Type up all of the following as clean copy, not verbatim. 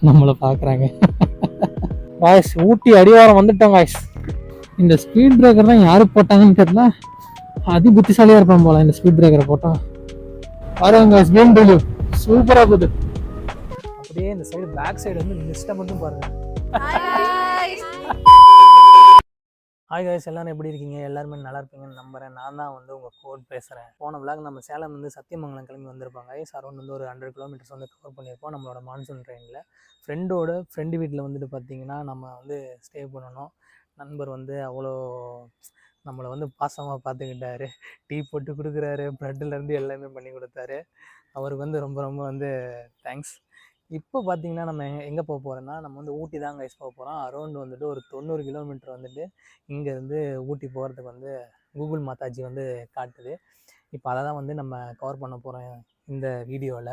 நம்மளை பார்க்குறாங்க. காய்ஸ் ஊட்டி அடிவாரம் வந்துட்டோம் காய்ஸ். இந்த ஸ்பீட் பிரேக்கர் தான் யாரு போட்டாங்கன்னு தெரியல, அதி புத்திசாலியாக இருப்பான் போல இந்த ஸ்பீட் பிரேக்கரை போட்டான். பாருங்க காய்ஸ், BMW சூப்பராக போகுது. அப்படியே இந்த சைடு பேக் சைடு வந்து மிஸ்ட்டை மட்டும் பாருங்க. ஹாய் காய்ஸ், எல்லாரும் எப்படி இருக்கீங்க? எல்லாருமே நல்லா இருப்பீங்கன்னு நம்புறேன். நான் தான் வந்து உங்கள் கோட் பேசுகிறேன். போன விளாக் நம்ம சேலம் வந்து சத்தியமங்கலம் கிளம்பி வந்திருப்பாங்க. அரௌண்ட் வந்து ஒரு 100 கிலோமீட்டர்ஸ் வந்து கவர் பண்ணியிருப்போம் நம்மளோட மான்சூன் ட்ரெயினில். ஃப்ரெண்டு வீட்டில் வந்துட்டு பார்த்திங்கன்னா நம்ம வந்து ஸ்டே பண்ணணும். நண்பர் வந்து அவ்வளோ நம்மளை வந்து பாசமாக பார்த்துக்கிட்டாரு. டீ போட்டு கொடுக்குறாரு, ப்ரெட்டுலேருந்து எல்லாமே பண்ணி கொடுத்தாரு. அவருக்கு வந்து ரொம்ப ரொம்ப வந்து தேங்க்ஸ். இப்போ பார்த்தீங்கன்னா நம்ம எங்கே போக போகிறோன்னா, நம்ம வந்து ஊட்டி தான் கைஸ் போக போகிறோம். அரௌண்ட் வந்துட்டு ஒரு 90 கிலோமீட்டர் வந்துட்டு இங்கேருந்து ஊட்டி போகிறதுக்கு வந்து கூகுள் மாதாஜி வந்து காட்டுது. இப்போ அதை தான் வந்து நம்ம கவர் பண்ண போகிறோம் இந்த வீடியோவில்.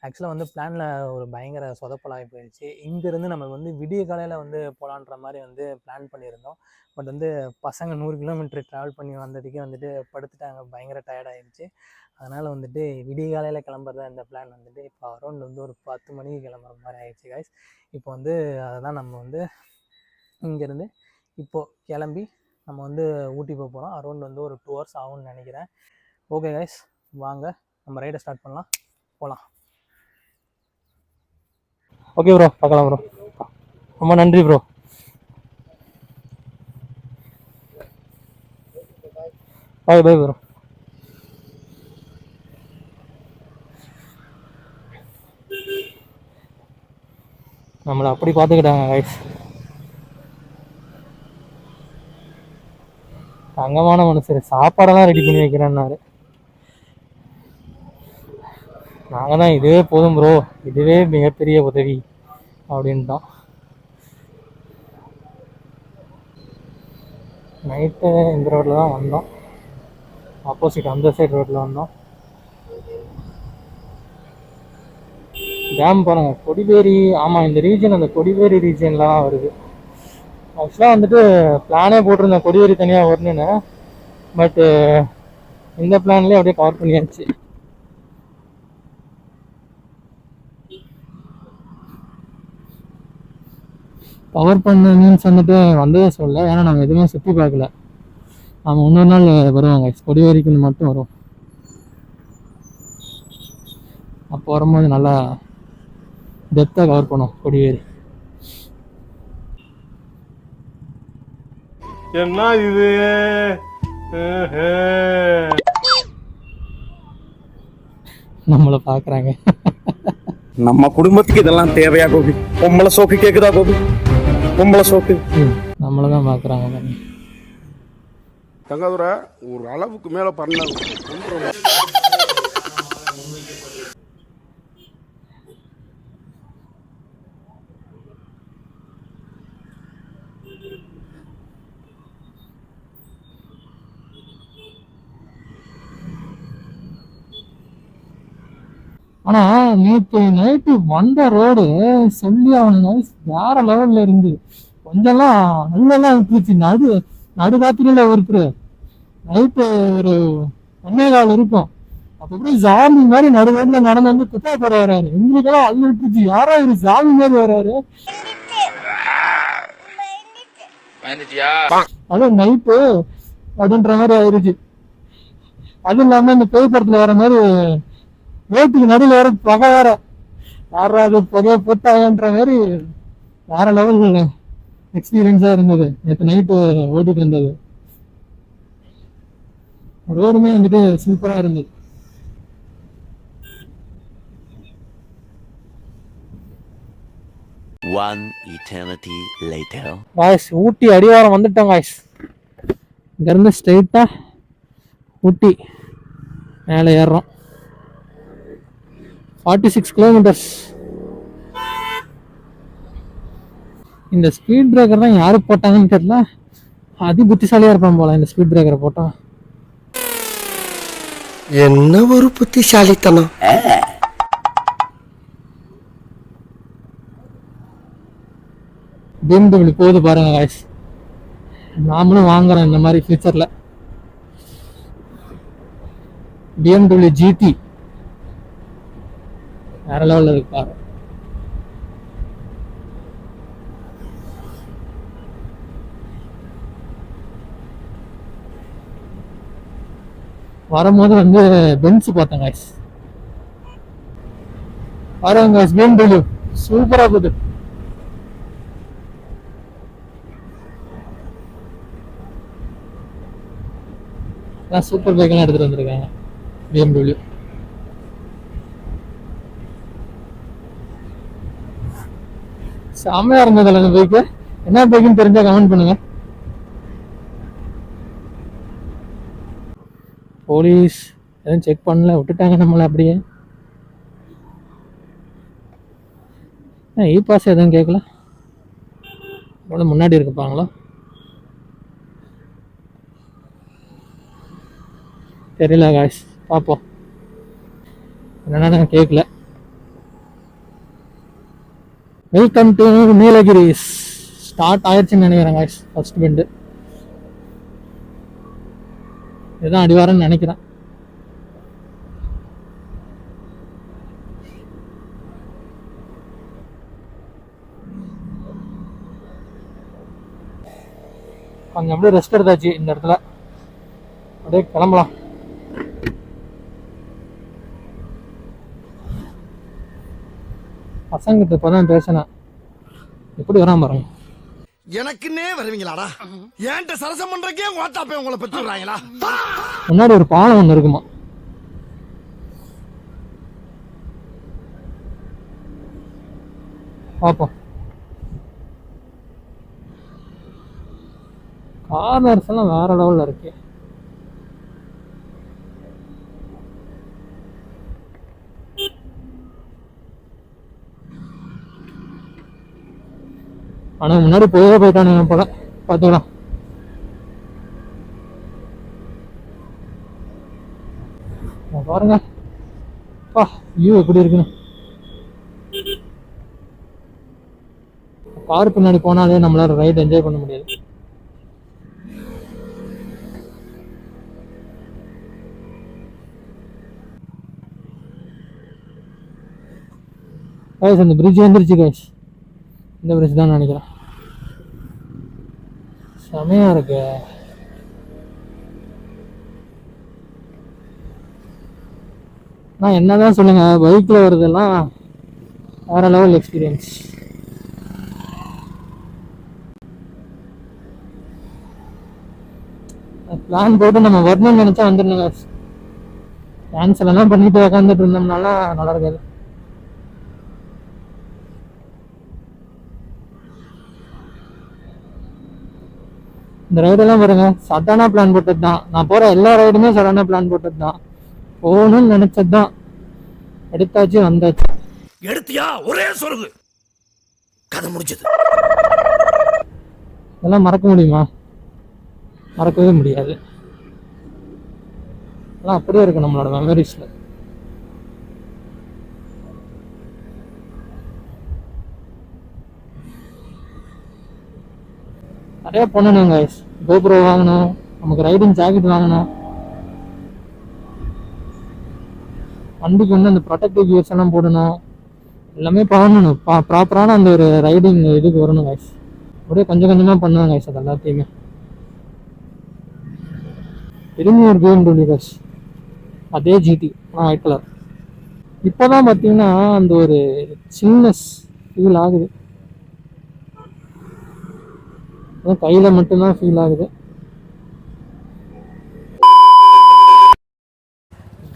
ஆக்சுவலாக வந்து பிளானில் ஒரு பயங்கர சொதப்பலாகி போயிடுச்சு. இங்கேருந்து நம்ம வந்து விடிய காலையில் வந்து போகலான்ற மாதிரி வந்து பிளான் பண்ணியிருந்தோம். பட் வந்து பசங்க 100 கிலோமீட்டர் ட்ராவல் பண்ணி வந்ததுக்கே வந்துட்டு படுத்துட்டாங்க, பயங்கர டயர்டாகிடுச்சு. அதனால் வந்துட்டு விடிய காலையில் கிளம்புறதா இந்த பிளான் வந்துட்டு இப்போ அரௌண்ட் வந்து ஒரு 10 மணிக்கு கிளம்புற மாதிரி ஆயிடுச்சு காய்ஸ். இப்போ வந்து அதை தான் நம்ம வந்து இங்கேருந்து இப்போது கிளம்பி நம்ம வந்து ஊட்டி போக போகிறோம். அரௌண்ட் வந்து ஒரு 2 hours ஆகும்னு நினைக்கிறேன். ஓகே காய்ஸ், வாங்க நம்ம ரைடை ஸ்டார்ட் பண்ணலாம், போகலாம். ஓகே ப்ரோ, பார்க்கலாம் ப்ரோ. ரொம்ப நன்றி ப்ரோ. பாய் பாய் ப்ரோ. நம்மளை அப்படி பார்த்துக்கிட்டாங்க கைஸ். தங்கமான மனுஷர், சாப்பாடெல்லாம் ரெடி பண்ணி வைக்கிறேன்னாரு. நாங்கள் தான் இதுவே போதும் ப்ரோ, இதுவே மிகப்பெரிய உதவி அப்படின்ட்டோம். நைட்டு இந்த ரோட்டில் தான் வந்தோம், ஆப்போசிட் அந்த சைடு ரோட்டில் வந்தோம். டேம் பாருங்க, கொடிவேரி. ஆமாம், இந்த ரீஜன் அந்த கொடிவேரி ரீஜனில் தான் வருது. ஆக்சுவலாக வந்துட்டு பிளானே போட்டிருந்தேன் கொடிவேரி தனியாக வரணுன்னு. பட்டு இந்த பிளான்லேயே அப்படியே கவர் பண்ணியாச்சு. கவர் பண்ண மீன்ஸ் வந்துட்டு வந்ததே சொல்ல, ஏன்னா நாங்கள் எதுவுமே சுற்றி பார்க்கல. நம்ம இன்னொரு நாள் வருவாங்க, கொடிவேரிக்கு மட்டும் வரும். அப்போ வரும்போது நல்லா டெப்த்தாக கவர் பண்ணோம் கொடிவேரி. என்ன இது? நம்மளை பார்க்குறாங்க. நம்ம குடும்பத்துக்கு இதெல்லாம் தேவையா கோபி? பொம்பளை சோக்கு கேக்குதா கோபி? பொம்பளை சோக்கு நம்மளை தான் பார்க்குறாங்க. தங்கதுரை ஒரு அளவுக்கு மேல பண்ண ஆனால் நேற்று நைட்டு வந்த ரோடு சொல்லி அவனுங்க வேற லெவலில் இருந்து கொஞ்சம்லாம் நல்லெல்லாம் இருந்துச்சு. நடுராத்திரியில் ஒருத்தர் நைட்டு ஒரு 1:15 இருக்கும். அப்படி ஜாமி மாதிரி நடுவேட்டில் நடந்து வந்து குத்தாப்பட வர்றாரு. எங்களுக்கெல்லாம் அது விட்டுருச்சு, யாரோ ஒரு ஜாமி மாதிரி வர்றாரு. அதுவும் நைட்டு அப்படின்ற மாதிரி ஆயிடுச்சு. அதுவும் இல்லாம இந்த பேய் படத்துல வர மாதிரி வேட்டுக்கு நடுவில் வேற புகை வேற, யாராவது புகையை போட்டாங்கன்ற மாதிரி வேற லெவல் எக்ஸ்பீரியன்ஸா இருந்தது நேற்று நைட்டு ஓட்டிட்டு இருந்தது. ரோடுமே வந்துட்டு சூப்பரா இருந்தது. One eternity later. காய்ஸ், ஊட்டி அடிவாரம் வந்துட்டோம் காய்ஸ். இங்கேருந்து ஸ்ட்ரெயிட்டா ஊட்டி மேலே ஏறுறோம். 46 கிலோமீட்டர்ஸ். இந்த ஸ்பீட் பிரேக்கர் தான் யாரு போட்டாங்கன்னு தெரியல, அதி புத்திசாலியாக இருப்பான் போல இந்த ஸ்பீட் பிரேக்கரை போட்டான். என்ன ஒரு புத்திசாலித்தனம்! BMW போகுது பாருங்க காய்ஸ். நாமளும் வாங்குறோம் இந்த மாதிரி ஃபியூச்சர்ல. BMW GT வேற லெவலில் இருக்கு பாரு. வரும்போது வந்து பென்ஸ் பார்த்தேன் guys. பாருங்க guys, BMW சூப்பரா போகுது. சூப்பர் பைக்கெல்லாம் எடுத்துட்டு வந்திருக்காங்க BMW. செம்மையா இருந்ததுல அந்த பைக்கு. என்ன பைக்குன்னு தெரிஞ்சா கமெண்ட் பண்ணுங்க. போலீஸ் எதுவும் செக் பண்ணல, விட்டுட்டாங்க நம்மளை அப்படியே. இ பாஸ் எதுவும் கேட்கல. முன்னாடி இருக்குப்பாங்களா தெரியல காய்ஸ், பார்ப்போம். என்னன்னா நான் கேட்கல. Welcome to Nilgiris. ஸ்டார்ட் ஆயிடுச்சுன்னு நினைக்கிறேன் காய்ஸ். ஃபர்ஸ்ட் பெண்டு இதுதான் அடிவாரன்னு நினைக்கிறேன். கொஞ்சம் அப்படியே ரெஸ்ட் எடுத்தாச்சு இந்த இடத்துல. அப்படியே கிளம்பலாம். பசங்கிட்ட இப்பதான் பேசினேன். எப்படி வராம பாருங்க. எனக்குன்னே வருவீங்களாடா? ஏன்ட்ட சரசம் பண்றக்கே வாட்டாப்பே உங்களை பெற்று விடுறாங்களா? முன்னாடி ஒரு பாலம் ஒன்று இருக்குமா. பார்ப்போம். கார்னர்ஸ் எல்லாம் வேற லெவல்ல இருக்கு. ஆனா முன்னாடி போயிட்டானுங்க போல. பார்த்துக்கலாம். பாருங்க வியூ எப்படி இருக்குன்னு. கார் பின்னாடி போனாலே நம்மளால ரைட் என்ஜாய் பண்ண முடியாது. கைஸ் அந்த பிரிட்ஜ் வந்துருச்சு கைஸ். இந்த பிரிட்ஜ் தான் நினைக்கிறேன். செமையா இருக்கு. நான் என்னதான் சொல்லுங்க, பைக்ல வருதெல்லாம் வேற லெவல் எக்ஸ்பீரியன்ஸ். பிளான் போட்டு நம்ம வரணும்னு நினைச்சா வந்துடணுங்க. கேன்சல் எல்லாம் பண்ணிட்டு உக்காந்துட்டு இருந்தோம்னால நல்லா இருக்காது. இந்த ரைடெல்லாம் பாருங்க, சடனா பிளான் போட்டது தான். நான் போற எல்லா ரைடுமே சடனா பிளான் போட்டது தான். போகணும்னு நினைச்சது தான். எடுத்தாச்சு, வந்தாச்சு. எடுத்தியா ஒரே சொல்லுது, கதை முடிஞ்சது. இதெல்லாம் மறக்க முடியுமா? மறக்கவே முடியாது. எல்லாம் அப்படியே இருக்கு நம்மளோட மெமரிஸ்ல. நிறைய பண்ணணும் கைஸ். கோப்ரோ வாங்கணும், நமக்கு ரைடிங் ஜாக்கெட் வாங்கணும், வண்டிக்கு வந்து அந்த ப்ரொடெக்டிவ் கியர்ஸ் எல்லாம் போடணும். எல்லாமே பண்ணணும். ப்ராப்பரான அந்த ஒரு ரைடிங் இதுக்கு வரணும் கைஸ். அப்படியே கொஞ்சம் கொஞ்சமாக பண்ணுவாங்க கைஸ். அது எல்லாத்தையுமே திரும்பி ஒரு BMW கைஸ், அதே GT ஒயிட் கலர். இப்போதான் பார்த்தீங்கன்னா அந்த ஒரு சில்னஸ் ஃபீல் ஆகுது. கையில மட்டும்தான் ஃபீல் ஆகுது.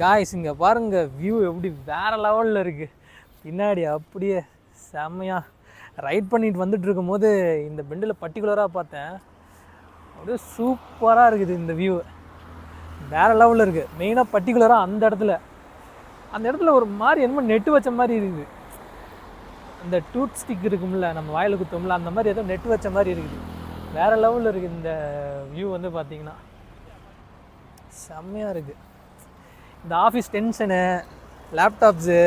காய்ஸ் இங்க பாருங்க, வியூ எப்படி வேற லெவல்ல இருக்கு. பின்னாடி அப்படியே செம்மையா ரைட் பண்ணிட்டு வந்துட்டு இருக்கும் போது இந்த பெண்டில் பர்டிகுலராக பார்த்தேன். அப்படியே சூப்பராக இருக்குது இந்த வியூ. வேற லெவலில் இருக்குது. மெயினாக பர்டிகுலராக அந்த இடத்துல ஒரு மாதிரி என்னமோ நெட்டு வச்ச மாதிரி இருக்குது. அந்த டூத் ஸ்டிக் இருக்கும்ல, நம்ம வாயில் குத்தோம்ல, அந்த மாதிரி ஏதோ நெட்டு வச்ச மாதிரி இருக்குது. வேறு லெவலில் இருக்குது இந்த வியூ வந்து பார்த்திங்கன்னா. செம்மையாக இருக்குது. இந்த ஆஃபீஸ் டென்ஷனு, லேப்டாப்ஸு,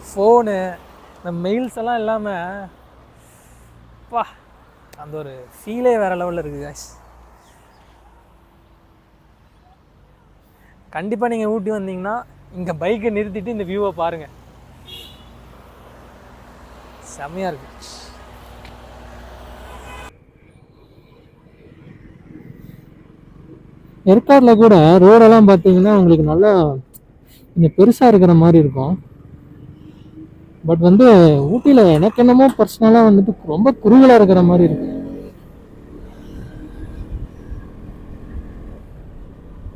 ஃபோனு, இந்த மெயில்ஸ் எல்லாம் இல்லாமல் அந்த ஒரு ஃபீலே வேறு லெவலில் இருக்குது காய்ஸ். கண்டிப்பாக நீங்கள் ஊட்டி வந்தீங்கன்னா இங்கே பைக்கை நிறுத்திட்டு இந்த வியூவை பாருங்கள். செம்மையாக இருக்குது. ஏற்காடில் கூட ரோடெல்லாம் பார்த்தீங்கன்னா உங்களுக்கு நல்லா கொஞ்சம் பெருசாக இருக்கிற மாதிரி இருக்கும். பட் வந்து ஊட்டியில் எனக்கு என்னமோ பர்சனலாக வந்துட்டு ரொம்ப குறுகலாக இருக்கிற மாதிரி இருக்கு.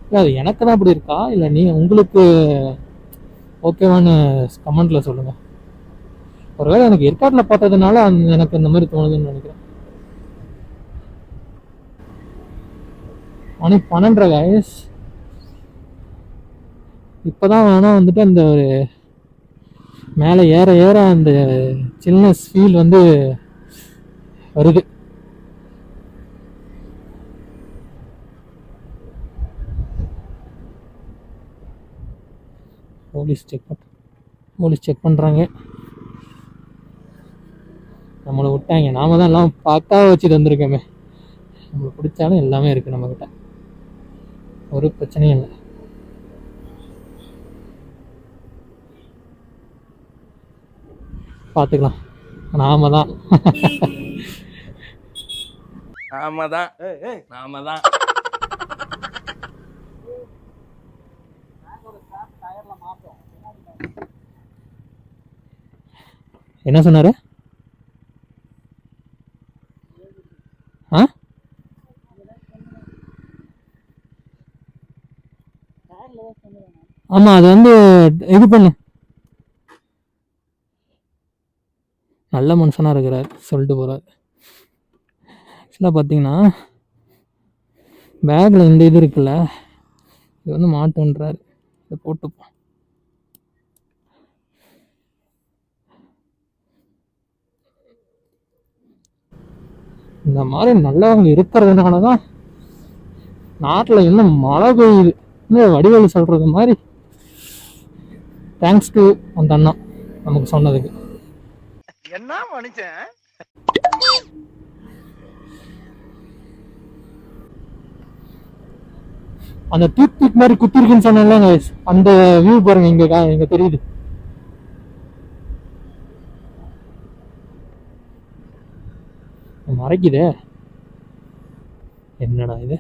இல்லை அது எனக்கு தான் அப்படி இருக்கா இல்லை உங்களுக்கு ஓகேவான்னு கமெண்ட்டில் சொல்லுங்கள். ஒருவேளை எனக்கு ஏற்காட்டில் பார்த்ததுனால எனக்கு இந்த மாதிரி தோணுதுன்னு நினைக்கிறேன். மணி 12 guys. இப்போதான் வேணா வந்துட்டு அந்த ஒரு மேலே ஏற ஏற அந்த சில்னஸ் ஃபீல் வந்து வருது. போலீஸ் செக் பண்ணுறாங்க. நம்மளை விட்டாங்க. நாம தான் எல்லாம் பக்காவாக வச்சுட்டு வந்திருக்கோமே. நம்மளை பிடிச்சாலும் எல்லாமே இருக்குது நம்மக்கிட்ட, ஒரு பிரச்சனையும் இல்லை. பார்த்துக்கலாம். நாம தான் என்ன சொன்னாரு? ஆ ஆமாம், அது வந்து இது பண்ணு. நல்ல மனுஷனாக இருக்கிறார் சொல்லிட்டு போகிறார். ஆக்சுவலாக பார்த்தீங்கன்னா பேக்கில் இந்த இது இருக்குல்ல, இது வந்து மாட்டுன்றார். இதை போட்டுப்போம். இந்த மாதிரி நல்லவங்க இருக்கிறதுனால தான் நாட்டில் இன்னும் மழை பெய்யுது. இன்னும் வடிவேலு சொல்கிறது மாதிரி தேங்க்ஸ் டு அந்த அண்ணா நமக்கு சொன்னதுக்கு. என்ன மனுஷன். அந்த டூத் மாதிரி குத்திருக்குன்னு சொன்னேன்ல, அந்த வியூ பாருங்க, இங்க தெரியுது. மறைக்குதே, என்னடா இது.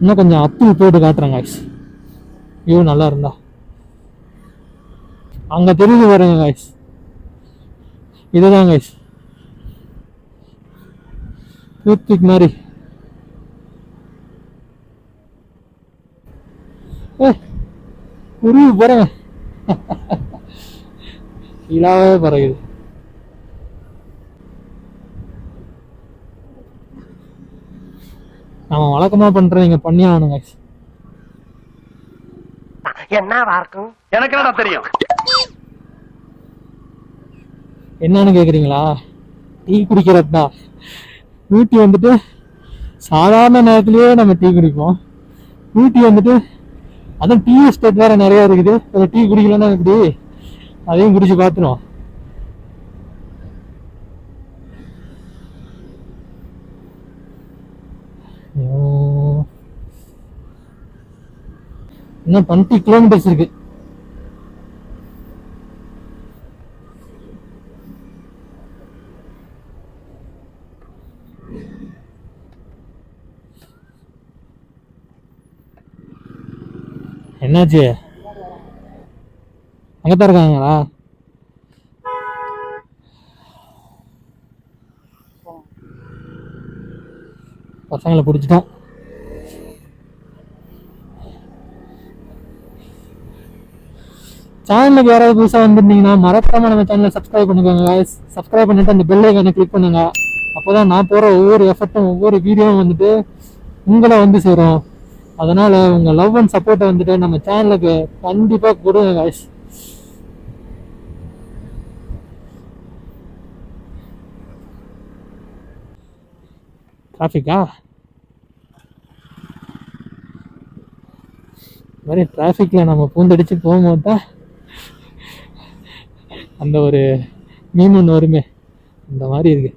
இன்னும் கொஞ்சம் அப்பு போட்டு காட்டுறேன் காய்ஸ், வியூ நல்லா இருந்தா. அங்க தெரியுது பாருங்க காய்ஸ், இதுதான் காய்ஸ் டூத் மாதிரி. குருவி பாருங்க, இலாவே பறகுது. நம்ம வழக்கமா பண்றோம், இங்க பண்ணி ஆகணும் guys. என்னவா இருக்கும் எனக்கு என்னடா தெரியும். என்னன்னு கேக்குறீங்களா? டீ குடிக்கிறது தான். ஊட்டி வந்துட்டு சாதாரண நேரத்திலேயே நம்ம டீ குடிப்போம். ஊட்டி வந்துட்டு அதான் டீ எஸ்டேட் வேற நிறைய இருக்குது. டீ குடிக்கலன்னா எப்படி, அதையும் குடிச்சு பார்த்துருவோம். இன்னும் 20 kilometers இருக்கு. என்னாச்சு? அங்கதான் இருக்காங்களா? பசங்களை பிடிச்சிட்டோம். சேனலுக்கு யாராவது புதுசாக வந்துருந்தீங்கன்னா மறக்காம நம்ம சேனலை சப்ஸ்கிரைப் பண்ணிக்கோங்க guys. சப்ஸ்கிரைப் பண்ணிட்டு அந்த பெல் ஐகானை கிளிக் பண்ணுங்க. அப்போதான் நான் போகிற ஒவ்வொரு எஃபர்ட்டும் ஒவ்வொரு வீடியோவும் வந்துட்டு உங்களை வந்து சேரும். அதனால உங்க லவ் அண்ட் சப்போர்ட்டை வந்துட்டு நம்ம சேனலுக்கு கண்டிப்பாக கொடுங்க guys. டிராஃபிக்கா? மாதிரி டிராஃபிக்ல நம்ம பூந்தடிச்சு போகும்போது தான் அந்த ஒரு மீன் ஒன்று வருமே, அந்த மாதிரி இருக்கு.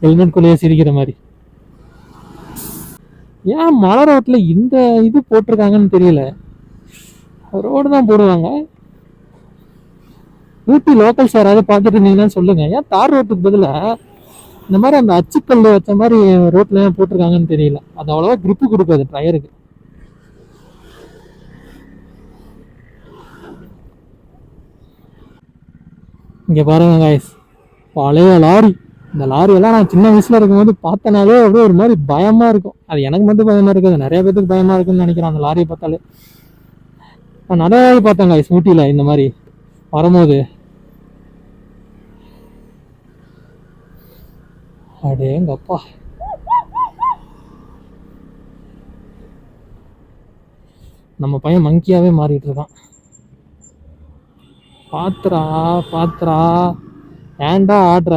ஹெல்மெட் குள்ளேயே சிரிக்கிற மாதிரி. ஏன் மலை ரோட்ல இந்த இது போட்டிருக்காங்கன்னு தெரியல. ரோடு தான் போடுவாங்க. ஊட்டி லோக்கல்ஸ் யாராவது பார்த்துட்டு இருந்தீங்கன்னா சொல்லுங்க, ஏன் தார் ரோட்டுக்கு பதிலாக இந்த மாதிரி அந்த அச்சுக்கல் வச்ச மாதிரி ரோட்ல ஏன் போட்டிருக்காங்கன்னு தெரியல. அது அவ்வளோவா grip கொடுக்காது டயருக்கு. இங்கே பாருங்க guys, பழைய லாரி. இந்த லாரியெல்லாம் நான் சின்ன வயசுல இருக்கும்போது பார்த்தனாலே அப்படியே ஒரு மாதிரி பயமா இருக்கும். அது எனக்கு மட்டும் பயமா இருக்காது, நிறைய பேருக்கு பயமா இருக்குன்னு நினைக்கிறேன் அந்த லாரியை பார்த்தாலே. நான் நிறைய பார்த்தேன் guys ஊட்டியில் இந்த மாதிரி வரும்போது. அடேங்கப்பா, நம்ம பையன் மங்கியாவே மாறிட்டு இருக்கான். பாத்துரா பாத்துரா, ஏன்டா ஆடுற?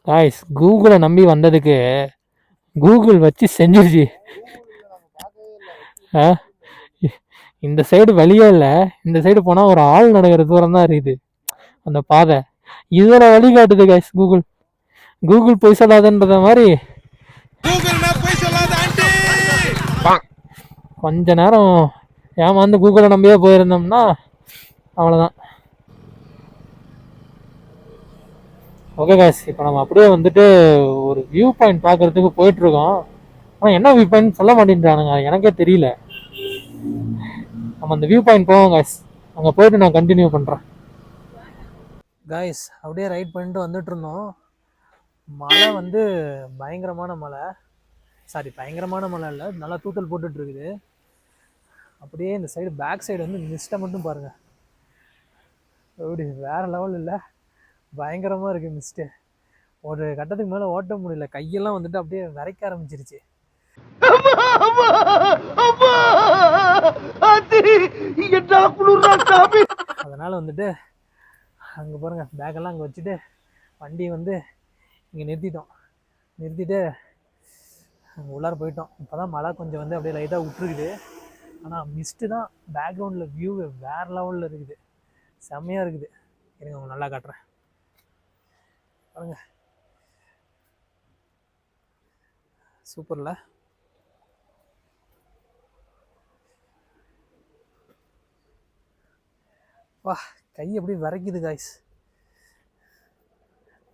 காய்ஸ், கூகுளை நம்பி வந்ததுக்கு கூகுள் வச்சு செஞ்சிருச்சு. இந்த சைடு வழியே இல்லை, இந்த சைடு போனால் ஒரு ஆள் நடக்கிற தூரம் தான் இருக்குது அந்த பாதை. இதில் வழி காட்டுது காய்ஸ் கூகுள். கூகுள் போய் சொல்லாதுன்றத மாதிரி கொஞ்ச நேரம் ஏமாந்து கூகுளை நம்பியே போயிருந்தோம்னா அவ்வளோதான். ஓகே காய்ஸ், இப்போ நம்ம அப்படியே வந்துட்டு ஒரு வியூ பாயிண்ட் பார்க்கறதுக்கு போயிட்டுருக்கோம். ஆனால் என்ன வியூ பாயிண்ட் சொல்ல மாட்டேன்றானுங்க, எனக்கே தெரியல. நம்ம அந்த வியூ பாயிண்ட் போவோம் காய்ஸ், அங்கே போயிட்டு நான் கண்டினியூ பண்ணுறேன். காய்ஸ் அப்படியே ரைட் பண்ணிட்டு வந்துட்டு இருந்தோம். மழை வந்து பயங்கரமான மழை, பயங்கரமான மழை இல்லை, நல்லா தூத்தல் போட்டுட்டு இருக்குது. அப்படியே இந்த சைடு பேக் சைடு வந்து மிஸ்ட்டை மட்டும் பாருங்கள், அப்படி வேறு லெவல் இல்லை, பயங்கரமாக இருக்குது மிஸ்ட்டு. ஒரு கட்டத்துக்கு மேலே ஓட்ட முடியல, கையெல்லாம் வந்துட்டு அப்படியே விரைக்க ஆரம்பிச்சிருச்சு. அதனால் வந்துட்டு அங்கே பாருங்கள், பேக்கெல்லாம் அங்கே வச்சுட்டு வண்டியை வந்து இங்கே நிறுத்திட்டு அங்கே உள்ளார போயிட்டோம். இப்போ தான் மழை கொஞ்சம் வந்து அப்படியே லைட்டாக விட்டுருக்குது. ஆனால் மிஸ்ட்டு தான் பேக்ரவுண்டில் வியூ வேறு லெவலில் இருக்குது, செம்மையாக இருக்குது. இருங்க அவங்க நல்லா காட்டுறேன் பாருங்க, சூப்பரில். வா, கை எப்படி விரைக்குது காய்ஸ்.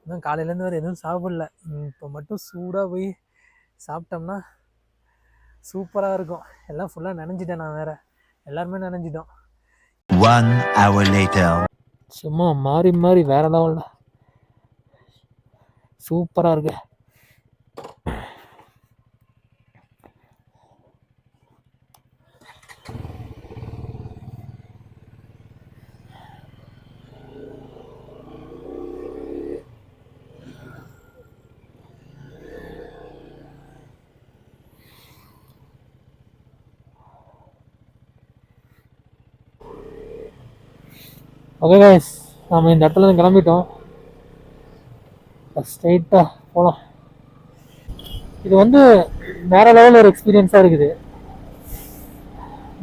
இன்னும் காலையிலேருந்து வேறு எதுவும் சாப்பிடல, இப்போ மட்டும் சூடாக போய் சாப்பிட்டோம்னா சூப்பராக இருக்கும். எல்லாம் ஃபுல்லாக நனைஞ்சிட்டேன், நான் வேறு எல்லாருமே நனைஞ்சிட்டோம். 1 hour later. சும்மா மாறி மாறி வேறு லெவலில் சூப்பராக இருக்கு. ஓகே கைஸ், நம்ம இந்த இடத்துல இருந்து கிளம்பிட்டோம், ஸ்ட்ரைட்டாக போகலாம். இது வந்து வேறு லெவலில் ஒரு எக்ஸ்பீரியன்ஸாக இருக்குது.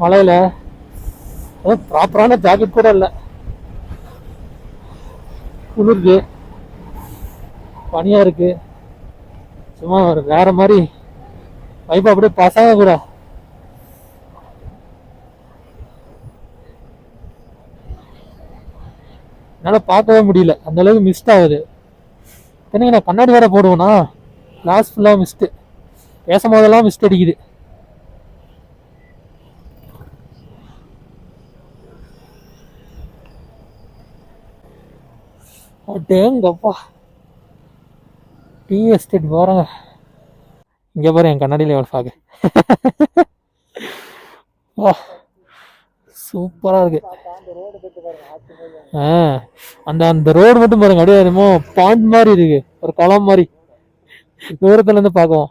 மழையில் ப்ராப்பரான ஜாக்கெட் கூட இல்லை, குளிருக்கு, பனியாக இருக்குது. சும்மா ஒரு வேறு மாதிரி வைப்பு, அப்படியே பசங்க கூட என்னால் பார்க்கவே முடியல, அந்தளவுக்கு மிஸ்ட் ஆகுது. என்னங்க நான் கண்ணாடி வேறு போடுவேன்னா, கிளாஸ் ஃபுல்லாக மிஸ்ட்டு, பேசும்போதெல்லாம் மிஸ்ட் அடிக்குது. அடேங்கப்பா, டீ எஸ்டேட் பாருங்க. இங்கே பாரு என் கண்ணாடியில் எவ்வளோ ஃபாகு. வா, சூப்பராக இருக்கு. அந்த ரோடு மட்டும் பாருங்க, அப்படியே என்னமோ பாண்ட் மாதிரி இருக்கு, ஒரு குளம் மாதிரி தூரத்துல இருந்து பார்க்குவோம்.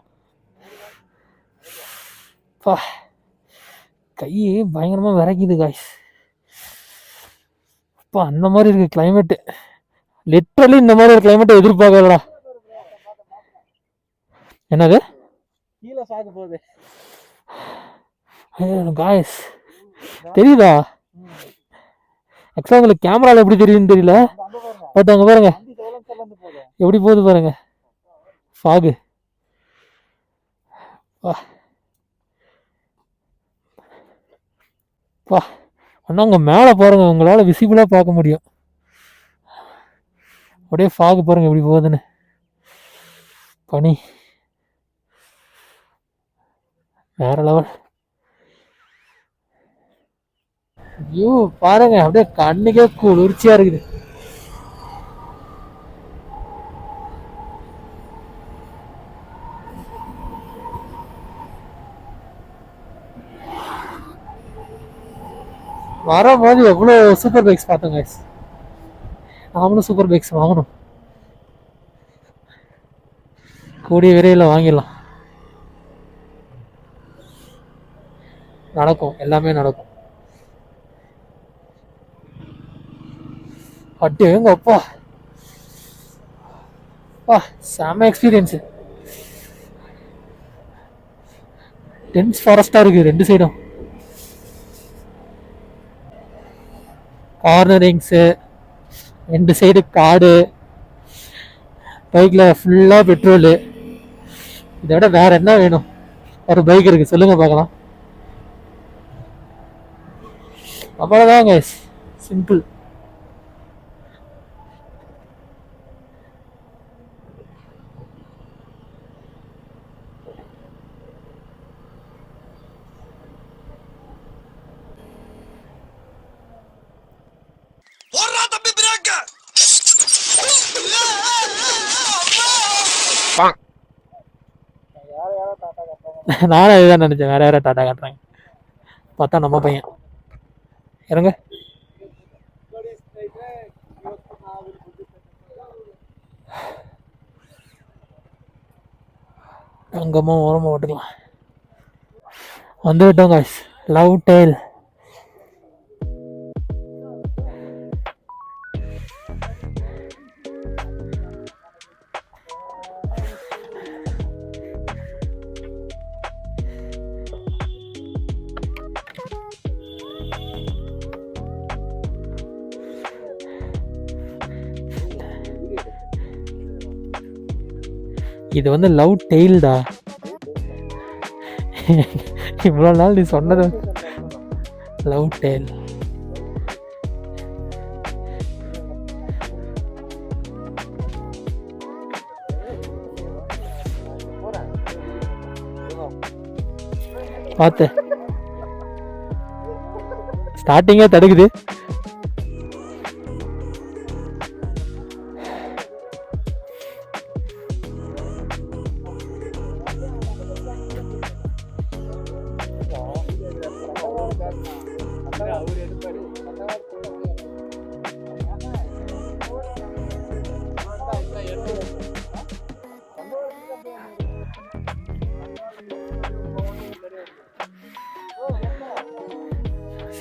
கை பயங்கரமா விரைக்குது காய்ஸ். அப்பா, அந்த மாதிரி இருக்கு கிளைமேட்டு. லிட்டரலி இந்த மாதிரி ஒரு கிளைமேட்டை எதிர்பார்க்கலடா. என்னது கீழே சாக்கு போகுது காய்ஸ், தெரியுதா? ஆக்சுவலாக உங்களுக்கு கேமராவில் எப்படி தெரியுதுன்னு தெரியல, பட் அங்கே பாருங்க எப்படி போகுது பாருங்க ஃபாகு. வா, ஆனால் அங்கே மேலே பாருங்கள், உங்களால் விசிபிளாக பார்க்க முடியும். அப்படியே ஃபாகு பாருங்கள் எப்படி போகுதுன்னு. பனி வேற லெவல். வியூ பாருங்க, அப்படியே கண்ணுக்கே குளிர்ச்சியாக இருக்குது. வரும்போது எவ்வளோ சூப்பர் பைக்ஸ் பார்த்தோம் guys. நாமளும் சூப்பர் பைக்ஸ் வாங்கணும், கூடிய விரைவில் வாங்கிடலாம். நடக்கும், எல்லாமே நடக்கும். அட்டேங்க அப்பா, செம எக்ஸ்பீரியன்ஸு. டென்ஸ் ஃபாரஸ்டாக இருக்குது ரெண்டு சைடும். கார்னரிங்ஸு, ரெண்டு சைடு காடு, பைக்கில் ஃபுல்லாக பெட்ரோலு. இதை விட வேற என்ன வேணும் ஒரு பைக் இருக்குது சொல்லுங்கள் பார்க்கலாம். அவ்வளோதான் கைஸ், சிம்பிள். நானும் இதுதான் நினைச்சேன், வேற யாரும் டாட்டா காட்டுறாங்க. பார்த்தா நம்ம பையன். இறங்க. அங்கம்மா ஓரமாக ஓட்டுக்கலாம். வந்து விட்டோம் காய்ஸ், லவ் டெயில். இது வந்து லவ் டெயில்டா. இவ்வளோ நாள் நீ சொன்னது லவ் டெயில். பார்த்து ஸ்டார்டிங்கே தடுக்குது.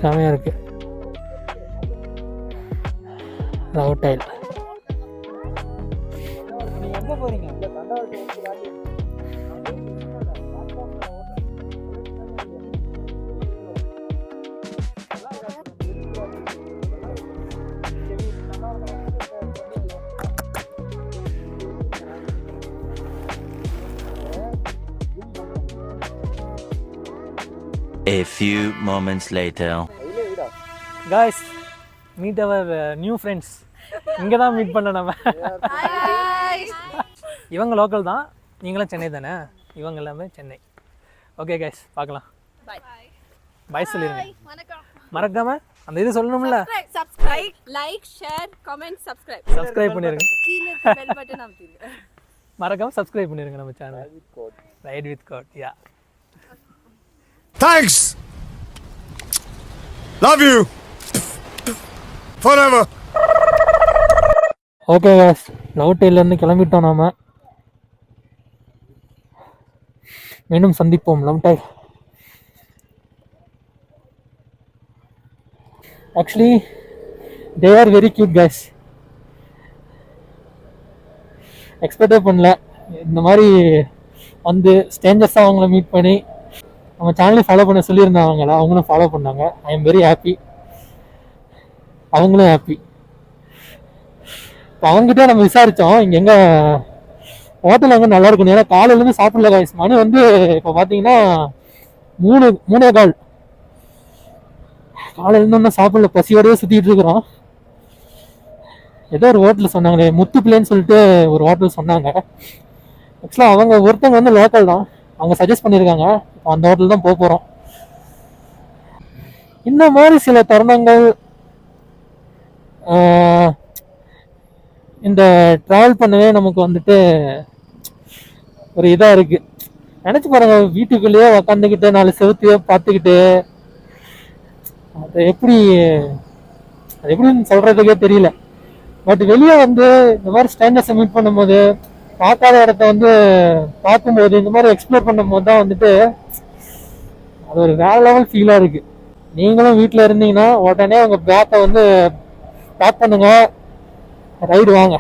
செமையாக இருக்கு லவ் டெயில். எங்கே போறீங்க? A few moments later. Guys, meet our new friends. இங்கே தான் மீட் பண்ண நம்ம. இவங்க லோக்கல் தான், நீங்களும் சென்னை தானே? இவங்க எல்லாமே சென்னை. ஓகே கைஸ், பார்க்கலாம். பாய் சொல்லிடுங்க. மறக்காம அந்த இது சொல்லணும்ல, subscribe, like, share, comment, subscribe பண்ணிருங்க. கீழ பெல் பட்டன் அமுத்திடுங்க. மறக்காம சப்ஸ்கிரைப் பண்ணிருங்க நம்ம சேனல். Right with code. Yeah, thanks, love you forever. Okay guys, லவ் டெயிலேருந்து கிளம்பிட்டோம் நாம. மீண்டும் சந்திப்போம் Lovedale. Actually they are very cute guys. எக்ஸ்பெக்டே பண்ணல இந்த மாதிரி வந்து ஸ்ட்ரேஞ்சர்ஸாக அவங்கள மீட் பண்ணி நம்ம சேனலை ஃபாலோ பண்ண சொல்லியிருந்தாங்க. அவங்களும் ஃபாலோ பண்ணாங்க. ஐ எம் வெரி ஹாப்பி, அவங்களும் ஹாப்பி. இப்போ அவங்ககிட்ட நம்ம விசாரித்தோம் இங்கே எங்கே ஹோட்டல் எங்கே நல்லா இருக்கும். ஏன்னா காலையிலேருந்து சாப்பிடல காய்ஸ். மணி வந்து இப்போ பார்த்தீங்கன்னா 3:15. காலையில இருந்து ஒன்றும் சாப்பிடல, பசியோடய சுற்றிட்டு இருக்கிறோம். ஏதோ ஒரு ஹோட்டல் சொன்னாங்களே, முத்து பிள்ளைன்னு சொல்லிட்டு ஒரு ஹோட்டல் சொன்னாங்க. ஆக்சுவலாக அவங்க ஒருத்தவங்க வந்து லோக்கல் தான், அவங்க சஜஸ்ட் பண்ணியிருக்காங்க. அந்த ஹோட்டல் தான் போக போகிறோம். இந்த மாதிரி சில தருணங்கள் இந்த ட்ராவல் பண்ணவே நமக்கு வந்துட்டு ஒரு இதாக இருக்குது. நினச்சி பாருங்க, வீட்டுக்குள்ளேயே உக்காந்துக்கிட்டு 4 செவத்தையே பார்த்துக்கிட்டு அது எப்படின்னு சொல்கிறதுக்கே தெரியல. பட் வெளியே வந்து இந்த மாதிரி ஸ்ட்ரேஞ்சர்ஸை மீட் பண்ணும்போது, பார்க்காத இடத்த வந்து பார்க்கும்போது, இந்த மாதிரி எக்ஸ்ப்ளோர் பண்ணும்போது தான் வந்துட்டு அது ஒரு வேற லெவல் ஃபீலாக இருக்குது. நீங்களும் வீட்டில் இருந்தீங்கன்னா உடனே உங்கள் பேக்கை வந்து பேக் பண்ணுங்க, ரைடு வாங்க.